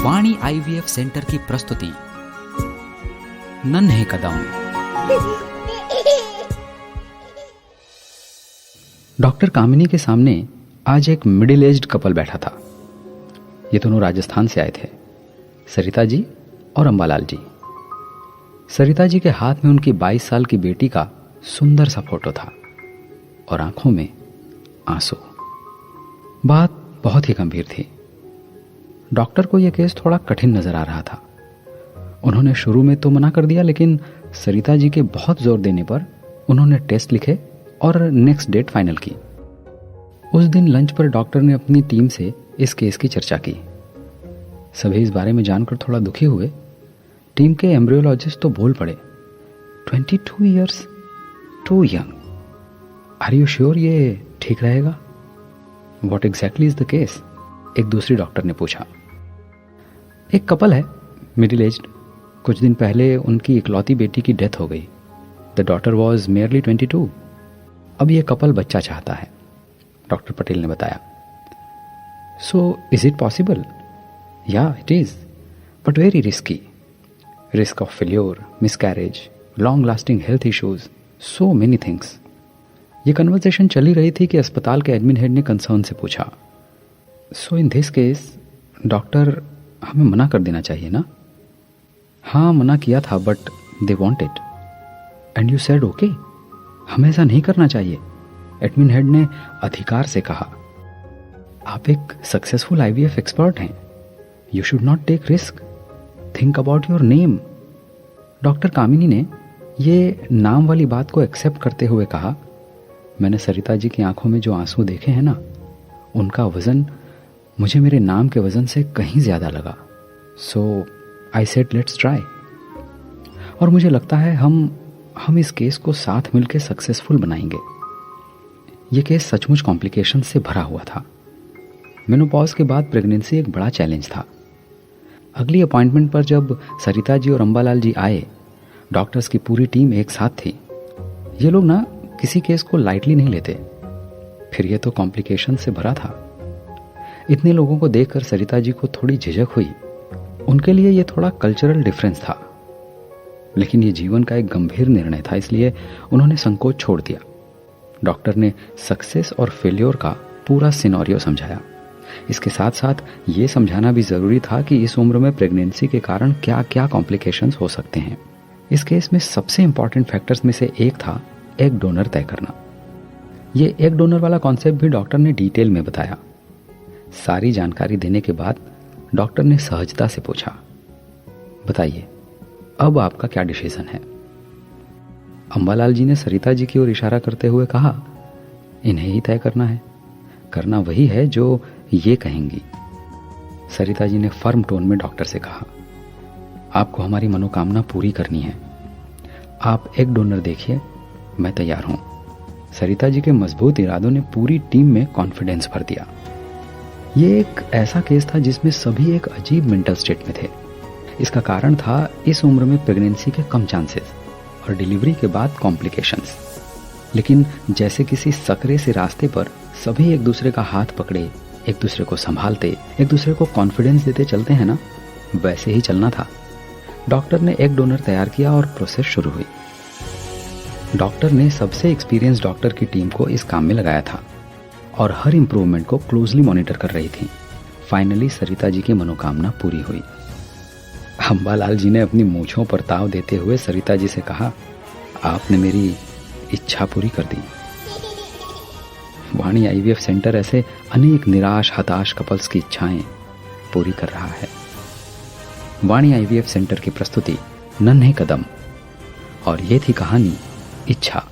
वाणी IVF centre की प्रस्तुति नन्हे कदम। डॉक्टर कामिनी के सामने आज एक मिडिल एज्ड कपल बैठा था। ये दोनों राजस्थान से आए थे, सरिता जी और अंबालाल जी। सरिता जी के हाथ में उनकी 22 साल की बेटी का सुंदर सा फोटो था और आंखों में आंसू। बात बहुत ही गंभीर थी। डॉक्टर को यह केस थोड़ा कठिन नजर आ रहा था। उन्होंने शुरू में तो मना कर दिया, लेकिन सरिता जी के बहुत जोर देने पर उन्होंने टेस्ट लिखे और नेक्स्ट डेट फाइनल की। उस दिन लंच पर डॉक्टर ने अपनी टीम से इस केस की चर्चा की। सभी इस बारे में जानकर थोड़ा दुखी हुए। टीम के एम्ब्रियोलॉजिस्ट तो बोल पड़े, 22 years, too young. Are you sure ये ठीक रहेगा? What exactly is the case? एक दूसरी डॉक्टर ने पूछा। एक कपल है, मिडिल एज्ड। कुछ दिन पहले उनकी इकलौती बेटी की डेथ हो गई। The daughter was merely 22। अब ये कपल बच्चा चाहता है, डॉक्टर पटेल ने बताया। So is it possible? या it is, but very risky. Risk of failure, miscarriage, long lasting health issues, so many things. ये कन्वर्सेशन चली रही थी कि अस्पताल के एडमिन हेड ने कंसर्न से पूछा, सो इन दिस केस डॉक्टर, हमें मना कर देना चाहिए ना? हाँ, मना किया था, but they want it and you said okay. हमें ऐसा नहीं करना चाहिए, एडमिन हेड ने अधिकार से कहा। आप एक सक्सेसफुल आईवीएफ एक्सपर्ट हैं, you should not take risk, think about your name. Doctor Kamini ने ये नाम वाली बात को एक्सेप्ट करते हुए कहा, मैंने सरिता जी की आंखों में जो आंसू देखे हैं ना, उनका वजन मुझे मेरे नाम के वजन से कहीं ज्यादा लगा। सो आई सेड लेट्स ट्राई। और मुझे लगता है हम इस केस को साथ मिलकर सक्सेसफुल बनाएंगे। यह केस सचमुच कॉम्प्लिकेशन से भरा हुआ था। मेनोपॉज के बाद प्रेगनेंसी एक बड़ा चैलेंज था। अगली अपॉइंटमेंट पर जब सरिता जी और अंबालाल जी आए, डॉक्टर्स की पूरी टीम एक साथ थी। ये लोग ना किसी केस को लाइटली नहीं लेते। फिर ये तो कॉम्प्लिकेशन से भरा था। इतने लोगों को देखकर सरिता जी को थोड़ी झिझक हुई। उनके लिए ये थोड़ा कल्चरल डिफरेंस था, लेकिन ये जीवन का एक गंभीर निर्णय था, इसलिए उन्होंने संकोच छोड़ दिया। डॉक्टर ने सक्सेस और फेल्योर का पूरा सिनेरियो समझाया। इसके साथ साथ ये समझाना भी जरूरी था कि इस उम्र में प्रेगनेंसी के कारण क्या क्या कॉम्प्लिकेशंस हो सकते हैं। इस केस में सबसे इंपॉर्टेंट फैक्टर्स में से एक था एग डोनर तय करना। ये एग डोनर वाला कॉन्सेप्ट भी डॉक्टर ने डिटेल में बताया। सारी जानकारी देने के बाद डॉक्टर ने सहजता से पूछा, बताइए अब आपका क्या डिसीजन है? अंबालाल जी ने सरिता जी की ओर इशारा करते हुए कहा, इन्हें ही तय करना है, करना वही है जो ये कहेंगी। सरिता जी ने फर्म टोन में डॉक्टर से कहा, आपको हमारी मनोकामना पूरी करनी है। आप एग डोनर देखिए, मैं तैयार हूं। सरिता जी के मजबूत इरादों ने पूरी टीम में कॉन्फिडेंस भर दिया। ये एक ऐसा केस था जिसमें सभी एक अजीब मेंटल स्टेट में थे। इसका कारण था इस उम्र में प्रेगनेंसी के कम चांसेस और डिलीवरी के बाद कॉम्प्लिकेशंस। लेकिन जैसे किसी सकरे से रास्ते पर सभी एक दूसरे का हाथ पकड़े, एक दूसरे को संभालते, एक दूसरे को कॉन्फिडेंस देते चलते हैं ना, वैसे ही चलना था। डॉक्टर ने एग डोनर तैयार किया और प्रोसेस शुरू हुई। डॉक्टर ने सबसे एक्सपीरियंस डॉक्टर की टीम को इस काम में लगाया था और हर इंप्रूवमेंट को क्लोजली मॉनिटर कर रही थी। फाइनली सरिता जी की मनोकामना पूरी हुई। अंबालाल जी ने अपनी मूंछों पर ताव देते हुए सरिता जी से कहा, आपने मेरी इच्छा पूरी कर दी। वाणी आईवीएफ सेंटर ऐसे अनेक निराश हताश कपल्स की इच्छाएं पूरी कर रहा है। वाणी आईवीएफ सेंटर की प्रस्तुति नन्हे कदम, और ये थी कहानी इच्छा।